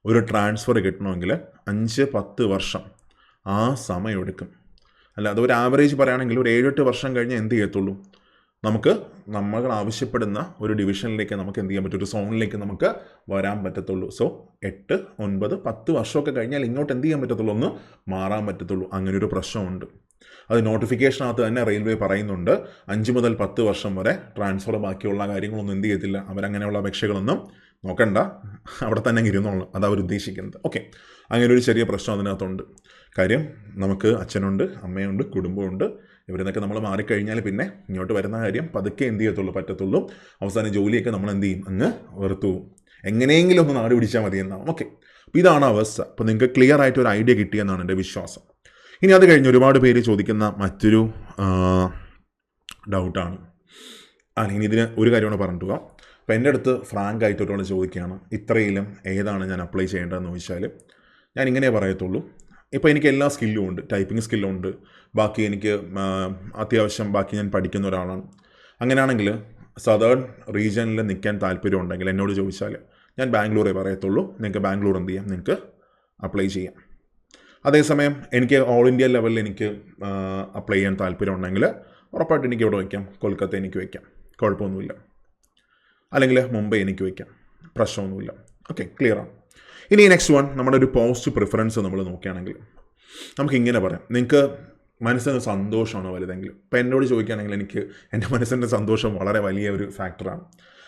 ഒരു ട്രാൻസ്ഫർ കിട്ടണമെങ്കിൽ 5-10 വർഷം ആ സമയമെടുക്കും. അല്ല, അത് ഒരു ആവറേജ് പറയുകയാണെങ്കിൽ ഒരു 7-8 വർഷം കഴിഞ്ഞ് എന്ത് ചെയ്യത്തുള്ളൂ, നമ്മൾ ആവശ്യപ്പെടുന്ന ഒരു ഡിവിഷനിലേക്ക് നമുക്ക് എന്ത് ചെയ്യാൻ പറ്റും, ഒരു സോണിലേക്ക് നമുക്ക് വരാൻ പറ്റത്തുള്ളൂ. സോ 8, 9, 10 വർഷമൊക്കെ കഴിഞ്ഞാൽ ഇങ്ങോട്ട് എന്ത് ചെയ്യാൻ പറ്റത്തുള്ളൂ, ഒന്ന് മാറാൻ പറ്റത്തുള്ളൂ. അങ്ങനെ ഒരു പ്രശ്നമുണ്ട്. അത് നോട്ടിഫിക്കേഷനകത്ത് തന്നെ റെയിൽവേ പറയുന്നുണ്ട്, 5 മുതൽ 10 വർഷം വരെ ട്രാൻസ്ഫർ, ബാക്കിയുള്ള കാര്യങ്ങളൊന്നും എന്ത് ചെയ്യത്തില്ല, അവരങ്ങനെയുള്ള അപേക്ഷകളൊന്നും നോക്കണ്ട, അവിടെ തന്നെ ഇരുന്നോളൂ. അത് അവർ ഉദ്ദേശിക്കുന്നത്. ഓക്കെ, അങ്ങനെ ഒരു ചെറിയ പ്രശ്നം അതിനകത്തുണ്ട്. കാര്യം നമുക്ക് അച്ഛനുണ്ട്, അമ്മയുണ്ട്, കുടുംബമുണ്ട്. ഇവരെന്നൊക്കെ നമ്മൾ മാറിക്കഴിഞ്ഞാൽ പിന്നെ ഇങ്ങോട്ട് വരുന്ന കാര്യം പതുക്കെ എന്ത് പറ്റത്തുള്ളൂ. അവസാനം ജോലിയൊക്കെ നമ്മൾ എന്ത് ചെയ്യും, അങ്ങ് വെറുത്തു പോകും. എങ്ങനെയെങ്കിലും ഒന്ന് നാട് പിടിച്ചാൽ മതി എന്നാണ്. ഓക്കെ, അപ്പോൾ ഇതാണ് അവസ്ഥ. അപ്പോൾ നിങ്ങൾക്ക് ക്ലിയർ ആയിട്ട് ഒരു ഐഡിയ കിട്ടിയെന്നാണ് എൻ്റെ വിശ്വാസം. ഇനി അത് കഴിഞ്ഞ് ഒരുപാട് പേര് ചോദിക്കുന്ന മറ്റൊരു ഡൗട്ടാണ്, ഇനി ഇതിന് ഒരു കാര്യമാണ് പറഞ്ഞിട്ട് പോകാം. അപ്പോൾ എൻ്റെ അടുത്ത് ഫ്രാങ്ക് ആയിട്ട് ഒരാൾ ചോദിക്കുകയാണ്, ഇത്രയിലും ഏതാണ് ഞാൻ അപ്ലൈ ചെയ്യേണ്ടതെന്ന് ചോദിച്ചാൽ ഞാൻ ഇങ്ങനെ പറയത്തുള്ളൂ. ഇപ്പോൾ എനിക്ക് എല്ലാ സ്കില്ലും ഉണ്ട്, ടൈപ്പിംഗ് സ്കില്ലുണ്ട്, ബാക്കി എനിക്ക് അത്യാവശ്യം ബാക്കി ഞാൻ പഠിക്കുന്ന ഒരാളാണ്. അങ്ങനെയാണെങ്കിൽ സദേൺ റീജിയനിൽ നിൽക്കാൻ താല്പര്യം ഉണ്ടെങ്കിൽ എന്നോട് ചോദിച്ചാൽ ഞാൻ ബാംഗ്ലൂരേ പറയത്തുള്ളൂ. നിങ്ങൾക്ക് ബാംഗ്ലൂർ എന്ത് ചെയ്യാം, നിങ്ങൾക്ക് അപ്ലൈ ചെയ്യാം. അതേസമയം എനിക്ക് ഓൾ ഇന്ത്യ ലെവലിൽ എനിക്ക് അപ്ലൈ ചെയ്യാൻ താല്പര്യം ഉണ്ടെങ്കിൽ ഉറപ്പായിട്ട് എനിക്ക് ഇവിടെ വയ്ക്കാം, കൊൽക്കത്ത എനിക്ക് വയ്ക്കാം, കുഴപ്പമൊന്നുമില്ല. അല്ലെങ്കിൽ മുംബൈ എനിക്ക് വയ്ക്കാം, പ്രശ്നമൊന്നുമില്ല. ഓക്കെ, ക്ലിയറാണ്. ഇനി നെക്സ്റ്റ് വൺ നമ്മുടെ ഒരു പോസ്റ്റ് പ്രിഫറൻസ് നമ്മൾ നോക്കുകയാണെങ്കിൽ നമുക്കിങ്ങനെ പറയാം, നിങ്ങൾക്ക് മനസ്സിന് സന്തോഷമാണ് വലുതെങ്കിൽ. ഇപ്പോൾ എന്നോട് ചോദിക്കുകയാണെങ്കിൽ എനിക്ക് എൻ്റെ മനസ്സിൻ്റെ സന്തോഷം വളരെ വലിയ ഒരു ഫാക്ടറാണ്.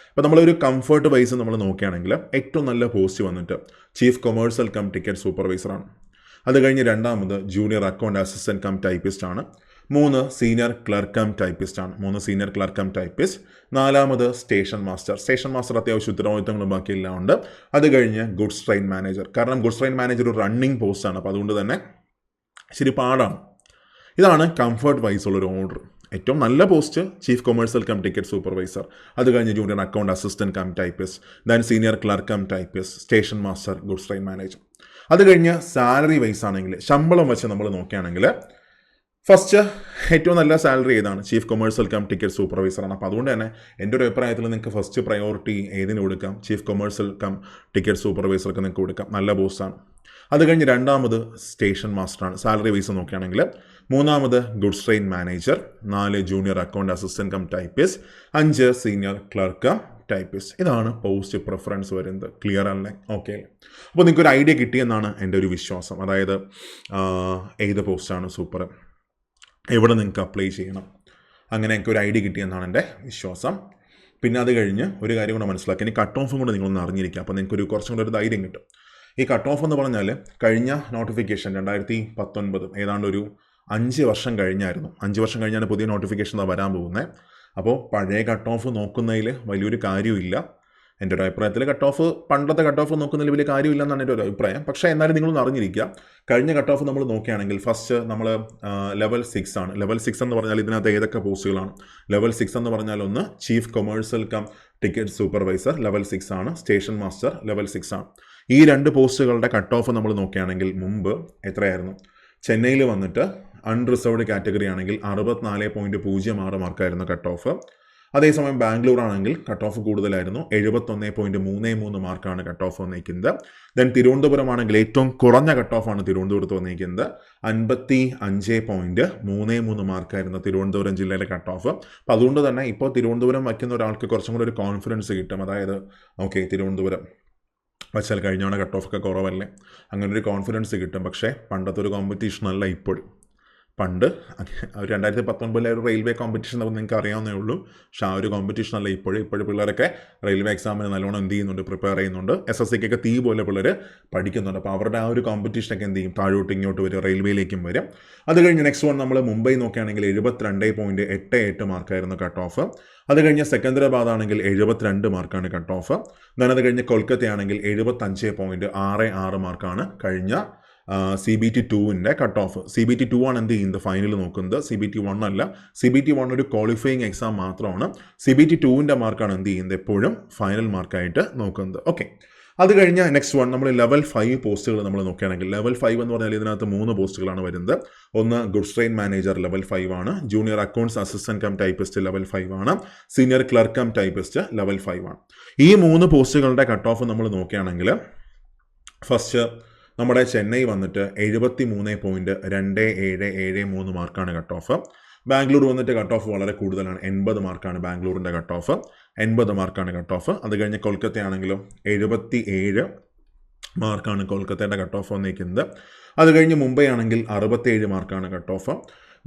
അപ്പോൾ നമ്മളൊരു കംഫർട്ട് വൈസ് നമ്മൾ നോക്കുകയാണെങ്കിൽ ഏറ്റവും നല്ല പോസ്റ്റ് വന്നിട്ട് ചീഫ് കൊമേഴ്സ്യൽ കം ടിക്കറ്റ് സൂപ്പർവൈസറാണ്. അത് കഴിഞ്ഞ് രണ്ടാമത് junior account assistant cum typist ആണ്. 3 സീനിയർ ക്ലർക്ക് കം ടൈപ്പിസ്റ്റ് ആണ്. 3 senior clerk cum typist. 4 station master. Station master അത്യാവശ്യം ഉത്തരവാദിത്തങ്ങളും ബാക്കിയെല്ലാം ഉണ്ട്. അത് കഴിഞ്ഞ് ഗുഡ്സ് ട്രെയിൻ മാനേജർ. കാരണം ഗുഡ്സ് ട്രെയിൻ മാനേജർ ഒരു റണ്ണിങ് പോസ്റ്റാണ്, അപ്പോൾ അതുകൊണ്ട് തന്നെ ശരി പാടാണ്. ഇതാണ് കംഫർട്ട് വൈസ് ഉള്ളൊരു ഓർഡർ. ഏറ്റവും നല്ല post chief commercial cum ticket supervisor. അത് കഴിഞ്ഞ് junior account assistant cum typist, then senior clerk cum typist, station master, goods train manager. അത് കഴിഞ്ഞ് സാലറി വൈസ് ആണെങ്കിൽ ശമ്പളം വെച്ച് നമ്മൾ നോക്കുകയാണെങ്കിൽ ഫസ്റ്റ് ഏറ്റവും നല്ല സാലറി ഏതാണ്? ചീഫ് കൊമേഴ്സ്യൽ കം ടിക്കറ്റ് സൂപ്പർവൈസറാണ്. അപ്പോൾ അതുകൊണ്ട് തന്നെ എൻ്റെ ഒരു അഭിപ്രായത്തിൽ നിങ്ങൾക്ക് ഫസ്റ്റ് പ്രയോറിറ്റി ഏതിന് കൊടുക്കാം? ചീഫ് കൊമേഴ്സ്യൽ കം ടിക്കറ്റ് സൂപ്പർവൈസർക്ക് നിങ്ങൾക്ക് കൊടുക്കാം, നല്ല പോസ്റ്റാണ്. അത് കഴിഞ്ഞ് രണ്ടാമത് സ്റ്റേഷൻ മാസ്റ്ററാണ് സാലറി വൈസ് നോക്കുകയാണെങ്കിൽ. 3 goods train manager. 4 junior account assistant cum typist. 5 senior clerk cum typist. ഇതാണ് പോസ്റ്റ് പ്രിഫറൻസ് വരുന്നത്. ക്ലിയർ അല്ലേ? ഓക്കെ. അപ്പോൾ നിങ്ങൾക്കൊരു ഐഡിയ കിട്ടിയെന്നാണ് എൻ്റെ ഒരു വിശ്വാസം. അതായത് ഏത് പോസ്റ്റാണ് സൂപ്പർ, എവിടെ നിങ്ങൾക്ക് അപ്ലൈ ചെയ്യണം, അങ്ങനെ എനിക്ക് ഒരു ഐഡിയ കിട്ടിയെന്നാണ് എൻ്റെ വിശ്വാസം. പിന്നെ അത് കഴിഞ്ഞ് ഒരു കാര്യം കൂടെ മനസ്സിലാക്കി, ഇനി കട്ട് ഓഫും കൂടെ നിങ്ങളൊന്ന് അറിഞ്ഞിരിക്കുക. അപ്പോൾ നിങ്ങൾക്കൊരു കുറച്ചും കൂടെ ഒരു ധൈര്യം കിട്ടും. ഈ കട്ട് ഓഫ് എന്ന് പറഞ്ഞാൽ കഴിഞ്ഞ നോട്ടിഫിക്കേഷൻ 2019 ഏതാണ്ട് ഒരു 5 വർഷം കഴിഞ്ഞായിരുന്നു. 5 വർഷം കഴിഞ്ഞാണ് പുതിയ നോട്ടിഫിക്കേഷൻ വരാൻ പോകുന്നത്. അപ്പോൾ പഴയ കട്ട് ഓഫ് നോക്കുന്നതിൽ വലിയൊരു കാര്യമില്ല. എൻ്റെ ഒരു അഭിപ്രായത്തിൽ കട്ട് ഓഫ് പണ്ടത്തെ കട്ട് ഓഫ് നോക്കുന്നതിൽ വലിയ കാര്യമില്ല എന്നാണ് എൻ്റെ ഒരു അഭിപ്രായം. പക്ഷേ എന്നാലും നിങ്ങളൊന്ന് അറിഞ്ഞിരിക്കുക, കഴിഞ്ഞ കട്ട് ഓഫ് നമ്മൾ നോക്കുകയാണെങ്കിൽ ഫസ്റ്റ് നമ്മൾ ലെവൽ 6 ആണ്. ലെവൽ 6 എന്ന് പറഞ്ഞാൽ ഇതിനകത്ത് ഏതൊക്കെ പോസ്റ്റുകളാണ്? ലെവൽ 6 എന്ന് പറഞ്ഞാൽ ഒന്ന് chief commercial cum ticket supervisor level 6 ആണ്. സ്റ്റേഷൻ മാസ്റ്റർ ലെവൽ 6 ആണ്. ഈ 2 പോസ്റ്റുകളുടെ കട്ട് ഓഫ് നമ്മൾ നോക്കുകയാണെങ്കിൽ മുമ്പ് എത്രയായിരുന്നു? ചെന്നൈയിൽ വന്നിട്ട് അൺറിസർവ്ഡ് കാറ്റഗറി ആണെങ്കിൽ 64.06 മാർക്കായിരുന്നു കട്ട് ഓഫ്. അതേസമയം ബാംഗ്ലൂർ ആണെങ്കിൽ കട്ട് ഓഫ് കൂടുതലായിരുന്നു, 71.33 മാർക്കാണ് കട്ട് ഓഫ് വന്നിരിക്കുന്നത്. ദെൻ തിരുവനന്തപുരം ആണെങ്കിൽ ഏറ്റവും കുറഞ്ഞ കട്ട് ഓഫാണ് തിരുവനന്തപുരത്ത് വന്നിരിക്കുന്നത്, 55.33 മാർക്കായിരുന്നു തിരുവനന്തപുരം ജില്ലയിലെ കട്ട് ഓഫ്. അപ്പോൾ അതുകൊണ്ട് തന്നെ ഇപ്പോൾ തിരുവനന്തപുരം വയ്ക്കുന്ന ഒരാൾക്ക് കുറച്ചും കൂടി ഒരു കോൺഫിഡൻസ് കിട്ടും. അതായത് ഓക്കെ, തിരുവനന്തപുരം വച്ചാൽ കഴിഞ്ഞവണ കട്ട് ഓഫൊക്കെ കുറവല്ലേ, അങ്ങനെ ഒരു കോൺഫിഡൻസ് കിട്ടും. പക്ഷേ പണ്ടത്തെ ഒരു കോമ്പറ്റീഷൻ അല്ല ഇപ്പോഴും. പണ്ട് 2019 ഒരു റെയിൽവേ കോമ്പറ്റീഷൻ നമുക്ക് നിങ്ങൾക്ക് അറിയാവുന്നേ ഉള്ളൂ. പക്ഷേ ആ ഒരു കോമ്പറ്റീഷൻ അല്ല ഇപ്പോഴും പിള്ളേരൊക്കെ റെയിൽവേ എക്സാമിന് നല്ലോണം എന്ത് ചെയ്യുന്നുണ്ട്, പ്രിപ്പയർ ചെയ്യുന്നുണ്ട്. SSCക്കൊക്കെ തീ പോലെ പിള്ളേർ പഠിക്കുന്നുണ്ട്. അപ്പോൾ അവരുടെ ആ ഒരു കോമ്പറ്റീഷനൊക്കെ എന്ത് ചെയ്യും, താഴോട്ട് ഇങ്ങോട്ട് വരും, റെയിൽവേയിലേക്കും വരും. അത് കഴിഞ്ഞ് നെക്സ്റ്റ് വൺ നമ്മൾ മുംബൈ നോക്കുകയാണെങ്കിൽ 72.88 മാർക്കായിരുന്നു കട്ട് ഓഫ്. അത് കഴിഞ്ഞ് സെക്കന്ദരാബാദ് ആണെങ്കിൽ 72 മാർക്കാണ് കട്ട് ഓഫ്. അത് കഴിഞ്ഞ് കൊൽക്കത്ത ആണെങ്കിൽ 75.66 മാർക്കാണ് കഴിഞ്ഞ CBT 2-ൻ്റെ കട്ട് ഓഫ്. CBT 2 ആണ് എന്ത് ചെയ്യുന്നത്, ഫൈനൽ നോക്കുന്നത്. CBT 1 അല്ല. CBT 1 ഒരു ക്വാളിഫയിങ് എക്സാം മാത്രമാണ്. CBT 2-ൻ്റെ മാർക്കാണ് എന്ത് ചെയ്യുന്നത്, എപ്പോഴും ഫൈനൽ മാർക്കായിട്ട് നോക്കുന്നത്. ഓക്കെ. അത് കഴിഞ്ഞ് നെക്സ്റ്റ് വൺ നമ്മൾ ലെവൽ 5 പോസ്റ്റുകൾ നമ്മൾ നോക്കുകയാണെങ്കിൽ ലെവൽ 5 എന്ന് പറഞ്ഞാൽ ഇതിനകത്ത് 3 പോസ്റ്റുകളാണ് വരുന്നത്. ഒന്ന് ഗുഡ്സ് ട്രെയിൻ മാനേജർ ലെവൽ 5 ആണ്. Junior accounts assistant cum typist level 5 ആണ്. Senior clerk cum typist level 5 ആണ്. ഈ 3 പോസ്റ്റുകളുടെ കട്ട് ഓഫ് നമ്മൾ നോക്കുകയാണെങ്കിൽ ഫസ്റ്റ് നമ്മുടെ ചെന്നൈ വന്നിട്ട് 73.2773 മാർക്കാണ് കട്ട് ഓഫ്. ബാംഗ്ലൂർ വന്നിട്ട് കട്ട് ഓഫ് വളരെ കൂടുതലാണ്, 80 മാർക്കാണ് ബാംഗ്ലൂരിൻ്റെ കട്ട് ഓഫ്. 80 മാർക്കാണ് കട്ട് ഓഫ്. അത് കഴിഞ്ഞ് കൊൽക്കത്ത ആണെങ്കിലും 77 മാർക്കാണ് കൊൽക്കത്തയുടെ കട്ട് ഓഫ് വന്നിരിക്കുന്നത്. അത് കഴിഞ്ഞ് മുംബൈ ആണെങ്കിൽ 67 മാർക്കാണ് cut off.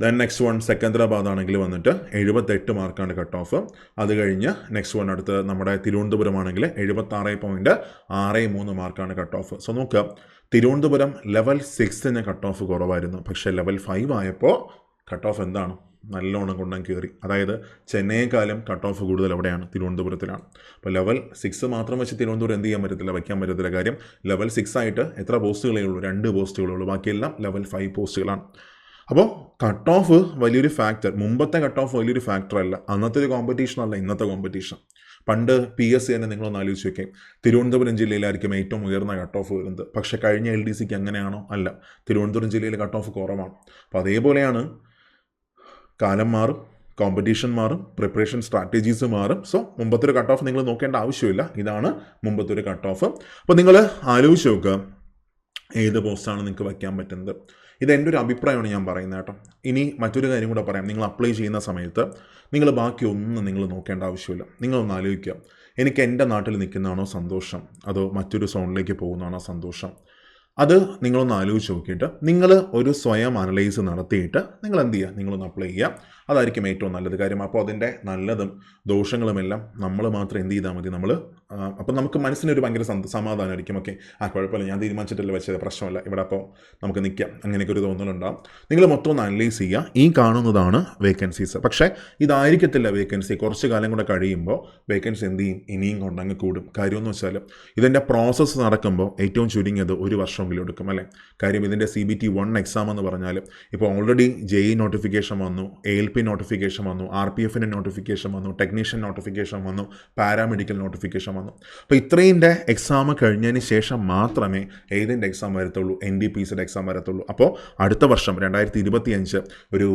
Then next one Secunderabad ആണെങ്കിൽ വന്നിട്ട് 78 മാർക്കാണ് കട്ട് ഓഫ്. അത് കഴിഞ്ഞ് നെക്സ്റ്റ് വൺ അടുത്ത് നമ്മുടെ തിരുവനന്തപുരം ആണെങ്കിൽ 76.63 മാർക്കാണ് കട്ട് ഓഫ്. സോ നോക്കുക, തിരുവനന്തപുരം ലെവൽ 6-ന് കട്ട് ഓഫ് കുറവായിരുന്നു. പക്ഷേ ലെവൽ 5 ആയപ്പോൾ കട്ട് ഓഫ് എന്താണ്, നല്ലോണം കൊണ്ടം കയറി. അതായത് ചെന്നൈയെക്കാളും കട്ട് ഓഫ് കൂടുതൽ എവിടെയാണ്, തിരുവനന്തപുരത്തിലാണ്. അപ്പോൾ ലെവൽ 6 മാത്രം വെച്ച് തിരുവനന്തപുരം എന്ത് ചെയ്യാൻ പറ്റത്തില്ല, വയ്ക്കാൻ പറ്റത്തില്ല. കാര്യം ലെവൽ 6 ആയിട്ട് എത്ര പോസ്റ്റുകളേ ഉള്ളൂ, 2 പോസ്റ്റുകളേ ഉള്ളൂ. ബാക്കിയെല്ലാം ലെവൽ 5 പോസ്റ്റുകളാണ്. അപ്പോൾ കട്ട് ഓഫ് വലിയൊരു ഫാക്ടർ, മുമ്പത്തെ കട്ട് ഓഫ് വലിയൊരു ഫാക്ടർ അല്ല. അന്നത്തെ ഒരു കോമ്പറ്റീഷൻ അല്ല ഇന്നത്തെ കോമ്പറ്റീഷൻ. പണ്ട് PSC തന്നെ നിങ്ങളൊന്ന് ആലോചിച്ച് വയ്ക്കാം, തിരുവനന്തപുരം ജില്ലയിലായിരിക്കും ഏറ്റവും ഉയർന്ന കട്ട് ഓഫ് വരുന്നത്. പക്ഷേ കഴിഞ്ഞ LDCക്ക് അങ്ങനെയാണോ? അല്ല, തിരുവനന്തപുരം ജില്ലയിൽ കട്ട് ഓഫ് കുറവാണ്. അപ്പോൾ അതേപോലെയാണ് കാലം മാറും, കോമ്പറ്റീഷൻ മാറും, പ്രിപ്പറേഷൻ സ്ട്രാറ്റജീസ് മാറും. സോ മുമ്പത്തെ ഒരു കട്ട് ഓഫ് നിങ്ങൾ നോക്കേണ്ട ആവശ്യമില്ല. ഇതാണ് മുമ്പത്തെ ഒരു കട്ട് ഓഫ്. അപ്പോൾ നിങ്ങൾ ആലോചിച്ച് നോക്കുക ഏത് പോസ്റ്റാണ് നിങ്ങൾക്ക് വയ്ക്കാൻ പറ്റുന്നത്. ഇതെൻ്റെ ഒരു അഭിപ്രായമാണ് ഞാൻ പറയുന്നത് കേട്ടോ. ഇനി മറ്റൊരു കാര്യം കൂടെ പറയാം. നിങ്ങൾ അപ്ലൈ ചെയ്യുന്ന സമയത്ത് നിങ്ങൾ ബാക്കി ഒന്നും നിങ്ങൾ നോക്കേണ്ട ആവശ്യമില്ല. നിങ്ങളൊന്ന് ആലോചിക്കുക, എനിക്ക് എൻ്റെ നാട്ടിൽ നിൽക്കുന്നതാണോ സന്തോഷം, അതോ മറ്റൊരു സോണിലേക്ക് പോകുന്നതാണോ സന്തോഷം? അത് നിങ്ങളൊന്ന് ആലോചിച്ച് നോക്കിയിട്ട് നിങ്ങൾ ഒരു സ്വയം അനലൈസ് നടത്തിയിട്ട് നിങ്ങൾ എന്ത് ചെയ്യുക, നിങ്ങളൊന്ന് അപ്ലൈ ചെയ്യുക. അതായിരിക്കും ഏറ്റവും നല്ലത്. കാര്യം അപ്പോൾ അതിൻ്റെ നല്ലതും ദോഷങ്ങളുമെല്ലാം നമ്മൾ മാത്രം എന്ത് ചെയ്താൽ മതി, നമ്മൾ അപ്പം നമുക്ക് മനസ്സിനൊരു ഭയങ്കര സമാധാനമായിരിക്കും. ഓക്കെ, കുഴപ്പമില്ല, ഞാൻ തീരുമാനിച്ചിട്ടല്ല വെച്ചത്, പ്രശ്നമല്ല, ഇവിടെ അപ്പോൾ നമുക്ക് നിൽക്കാം, അങ്ങനെയൊക്കെ ഒരു തോന്നലുണ്ടാകും. നിങ്ങൾ മൊത്തം ഒന്ന് അനലൈസ് ചെയ്യുക. ഈ കാണുന്നതാണ് വേക്കൻസീസ്. പക്ഷേ ഇതായിരിക്കത്തില്ല വേക്കൻസി. കുറച്ച് കാലം കൂടെ കഴിയുമ്പോൾ വേക്കൻസി എന്ത് ചെയ്യും, ഇനിയും കൊണ്ടങ്ങ് കൂടും. കാര്യമെന്ന് വെച്ചാൽ ഇതിൻ്റെ പ്രോസസ്സ് നടക്കുമ്പോൾ ഏറ്റവും ചുരുങ്ങിയത് 1 വർഷമെങ്കിലും എടുക്കും അല്ലേ. കാര്യം ഇതിൻ്റെ CBT 1 എക്സാം എന്ന് പറഞ്ഞാൽ ഇപ്പോൾ ഓൾറെഡി JEE നോട്ടിഫിക്കേഷൻ വന്നു, ALP നോട്ടിഫിക്കേഷൻ വന്നു, RPFൻ്റെ നോട്ടിഫിക്കേഷൻ വന്നു, ടെക്നീഷ്യൻ നോട്ടിഫിക്കേഷൻ വന്നു, പാരാമെഡിക്കൽ നോട്ടിഫിക്കേഷൻ വന്നു. അപ്പോൾ ഇത്രയിൻ്റെ എക്സാം കഴിഞ്ഞതിന് ശേഷം മാത്രമേ ഏതിൻ്റെ എക്സാം വരത്തുള്ളൂ, NDPCയുടെ എക്സാം വരത്തുള്ളൂ. അപ്പോൾ അടുത്ത വർഷം 2025 ഒരു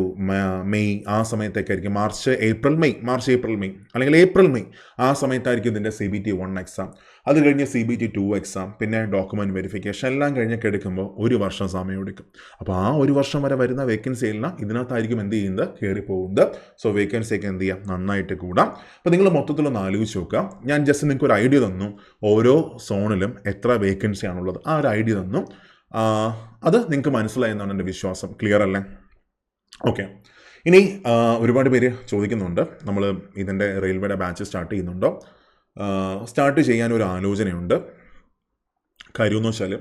മെയ് ആ സമയത്തേക്കായിരിക്കും, മാർച്ച് ഏപ്രിൽ മെയ് അല്ലെങ്കിൽ ഏപ്രിൽ മെയ് ആ സമയത്തായിരിക്കും ഇതിൻ്റെ CBT 1 എക്സാം. അത് കഴിഞ്ഞ് CBT 2 എക്സാം, പിന്നെ ഡോക്യുമെൻറ്റ് വെരിഫിക്കേഷൻ എല്ലാം കഴിഞ്ഞൊക്കെ എടുക്കുമ്പോൾ 1 വർഷം സമയം എടുക്കും. അപ്പോൾ ആ 1 വർഷം വരെ വരുന്ന വേക്കൻസി എല്ലാം ഇതിനകത്തായിരിക്കും എന്ത് ചെയ്യുന്നത്, കയറിപ്പോകുന്നത്. സോ വേക്കൻസിയൊക്കെ എന്ത് ചെയ്യാം, നന്നായിട്ട് കൂടാം. അപ്പോൾ നിങ്ങൾ മൊത്തത്തിലൊന്ന് ആലോചിച്ച് നോക്കുക. ഞാൻ ജസ്റ്റ് നിങ്ങൾക്ക് ഒരു ഐഡിയ തന്നു, ഓരോ സോണിലും എത്ര വേക്കൻസി ആണുള്ളത്, ആ ഒരു ഐഡിയ തന്നു. അത് നിങ്ങൾക്ക് മനസ്സിലായെന്നാണ് എൻ്റെ വിശ്വാസം. ക്ലിയർ അല്ലേ? ഓക്കെ. ഇനി ഒരുപാട് പേര് ചോദിക്കുന്നുണ്ട്, നമ്മൾ ഇതിൻ്റെ റെയിൽവേയുടെ ബാച്ച് സ്റ്റാർട്ട് ചെയ്യുന്നുണ്ടോ? സ്റ്റാർട്ട് ചെയ്യാനൊരു ആലോചനയുണ്ട്. കാര്യമെന്ന് വെച്ചാൽ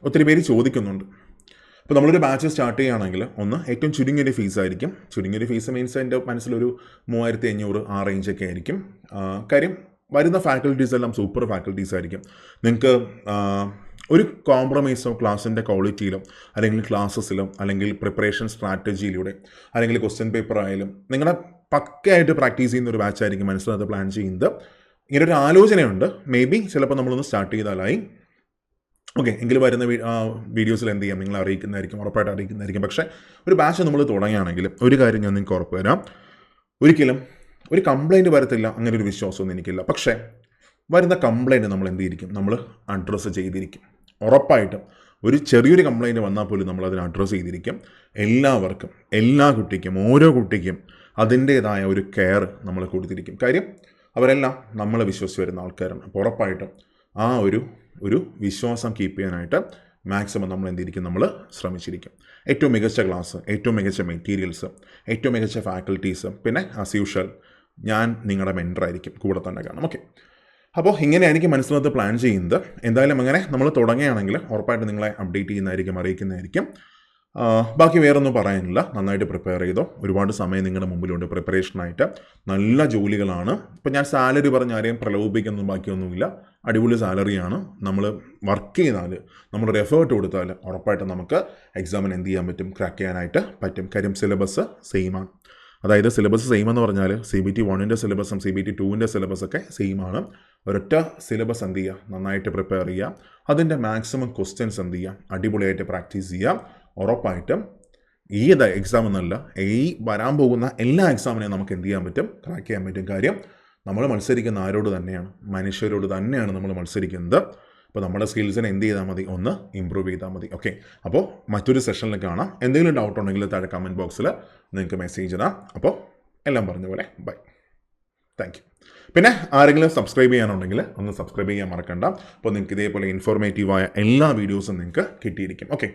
ഒത്തിരി പേര് ചോദിക്കുന്നുണ്ട്. അപ്പോൾ നമ്മളൊരു ബാച്ച് സ്റ്റാർട്ട് ചെയ്യുകയാണെങ്കിൽ ഒന്ന് ഏറ്റവും ചുരുങ്ങിയൊരു ഫീസായിരിക്കും. ചുരുങ്ങിയൊരു ഫീസ് മീൻസ് എൻ്റെ മനസ്സിലൊരു 3500 ആ റേഞ്ചൊക്കെ ആയിരിക്കും. കാര്യം വരുന്ന ഫാക്കൽറ്റീസ് എല്ലാം സൂപ്പർ ഫാക്കൽറ്റീസ് ആയിരിക്കും. നിങ്ങൾക്ക് ഒരു കോംപ്രമൈസോ ക്ലാസ്സിൻ്റെ ക്വാളിറ്റിയിലും അല്ലെങ്കിൽ ക്ലാസ്സസിലും അല്ലെങ്കിൽ പ്രിപ്പറേഷൻ സ്ട്രാറ്റജിയിലൂടെ അല്ലെങ്കിൽ ക്വസ്റ്റ്യൻ പേപ്പർ ആയാലും നിങ്ങളുടെ പക്കയായിട്ട് പ്രാക്ടീസ് ചെയ്യുന്ന ഒരു ബാച്ചായിരിക്കും മനസ്സിലത് പ്ലാൻ ചെയ്യുന്നത്. ഇങ്ങനൊരു ആലോചനയുണ്ട്. മേ ബി ചിലപ്പോൾ നമ്മളൊന്ന് സ്റ്റാർട്ട് ചെയ്താലായി. ഓക്കെ, എങ്കിൽ വരുന്ന വീഡിയോസിൽ എന്ത് ചെയ്യാം, നിങ്ങൾ അറിയിക്കുന്നതായിരിക്കും, ഉറപ്പായിട്ട് അറിയിക്കുന്നതായിരിക്കും. പക്ഷേ ഒരു ബാച്ച് നമ്മൾ തുടങ്ങുകയാണെങ്കിൽ ഒരു കാര്യം ഞാൻ നിങ്ങൾക്ക് ഉറപ്പ് തരാം, ഒരിക്കലും ഒരു കംപ്ലയിൻറ്റ് വരത്തില്ല, അങ്ങനെ ഒരു വിശ്വാസമൊന്നും എനിക്കില്ല. പക്ഷേ വരുന്ന കംപ്ലയിൻറ്റ് നമ്മൾ എന്ത് ചെയ്തിരിക്കും, നമ്മൾ അഡ്രസ്സ് ചെയ്തിരിക്കും. ഉറപ്പായിട്ടും ഒരു ചെറിയൊരു കംപ്ലയിൻറ്റ് വന്നാൽ പോലും നമ്മളതിനെ അഡ്രസ്സ് ചെയ്തിരിക്കും. എല്ലാവർക്കും, എല്ലാ കുട്ടിക്കും, ഓരോ കുട്ടിക്കും അതിൻ്റേതായ ഒരു കെയർ നമ്മൾ കൊടുത്തിരിക്കും. കാര്യം അവരെല്ലാം നമ്മളെ വിശ്വസിച്ച് വരുന്ന ആൾക്കാരാണ്. അപ്പോൾ ഉറപ്പായിട്ടും ആ ഒരു വിശ്വാസം കീപ്പ് ചെയ്യാനായിട്ട് മാക്സിമം നമ്മൾ എന്തിരിക്കും, നമ്മൾ ശ്രമിച്ചിരിക്കും. ഏറ്റവും മികച്ച ക്ലാസ്, ഏറ്റവും മികച്ച മെറ്റീരിയൽസ്, ഏറ്റവും മികച്ച ഫാക്കൽറ്റീസ്, പിന്നെ ആസ് യൂഷ്വൽ ഞാൻ നിങ്ങളുടെ മെൻറ്ററായിരിക്കും, കൂടെ തന്നെ കാണും. ഓക്കെ, അപ്പോൾ ഇങ്ങനെ എനിക്ക് മനസ്സിലത്ത് പ്ലാൻ ചെയ്യുന്നത്. എന്തായാലും അങ്ങനെ നമ്മൾ തുടങ്ങുകയാണെങ്കിൽ ഉറപ്പായിട്ട് നിങ്ങളെ അപ്ഡേറ്റ് ചെയ്യുന്നതായിരിക്കും, അറിയിക്കുന്നതായിരിക്കും. ബാക്കി വേറൊന്നും പറയാനില്ല. നന്നായിട്ട് പ്രിപ്പയർ ചെയ്തോ. ഒരുപാട് സമയം നിങ്ങളുടെ മുമ്പിലുണ്ട് പ്രിപ്പറേഷനായിട്ട്. നല്ല ജോലികളാണ്. ഇപ്പം ഞാൻ സാലറി പറഞ്ഞ ആരെയും പ്രലോഭിപ്പിക്കൊന്നും ബാക്കിയൊന്നുമില്ല. അടിപൊളി സാലറിയാണ്. നമ്മൾ വർക്ക് ചെയ്താൽ, നമ്മളൊരു എഫേർട്ട് കൊടുത്താൽ ഉറപ്പായിട്ട് നമുക്ക് എക്സാമിന് എന്ത് ചെയ്യാൻ പറ്റും, ക്രാക്ക് ചെയ്യാനായിട്ട് പറ്റും. കാര്യം സിലബസ് സെയിമാണ്. അതായത് സിലബസ് സെയിം എന്ന് പറഞ്ഞാൽ CBT 1ൻ്റെ സിലബസും CBT 2ൻ്റെ സിലബസൊക്കെ സെയിമാണ്. ഒരൊറ്റ സിലബസ് എന്ത് ചെയ്യുക, നന്നായിട്ട് പ്രിപ്പയർ ചെയ്യുക. അതിൻ്റെ മാക്സിമം ക്വസ്റ്റ്യൻസ് എന്ത് ചെയ്യുക, അടിപൊളിയായിട്ട് പ്രാക്ടീസ് ചെയ്യുക. ഉറപ്പായിട്ടും ഈ എക്സാം എന്നല്ല, ഈ വരാൻ പോകുന്ന എല്ലാ എക്സാമിനെയും നമുക്ക് എന്ത് ചെയ്യാൻ പറ്റും, ക്രാക്ക് ചെയ്യാൻ പറ്റും. കാര്യം നമ്മൾ മത്സരിക്കുന്ന ആരോട് തന്നെയാണ്, മനുഷ്യരോട് തന്നെയാണ് നമ്മൾ മത്സരിക്കുന്നത്. അപ്പോൾ നമ്മുടെ സ്കിൽസിനെ എന്ത് ചെയ്താൽ മതി, ഒന്ന് ഇമ്പ്രൂവ് ചെയ്താൽ മതി. ഓക്കെ, അപ്പോൾ മറ്റൊരു സെഷനിൽ കാണാം. എന്തെങ്കിലും ഡൗട്ട് ഉണ്ടെങ്കിൽ താഴെ കമൻറ്റ് ബോക്സിൽ നിങ്ങൾക്ക് മെസ്സേജ് ഇടാം. അപ്പോൾ എല്ലാം പറഞ്ഞ പോലെ ബൈ, താങ്ക് യു. പിന്നെ ആരെങ്കിലും സബ്സ്ക്രൈബ് ചെയ്യാനുണ്ടെങ്കിൽ ഒന്ന് സബ്സ്ക്രൈബ് ചെയ്യാൻ മറക്കണ്ട. അപ്പോൾ നിങ്ങൾക്ക് ഇതേപോലെ ഇൻഫോർമേറ്റീവായ എല്ലാ വീഡിയോസും നിങ്ങൾക്ക് കിട്ടിയിരിക്കും. ഓക്കെ.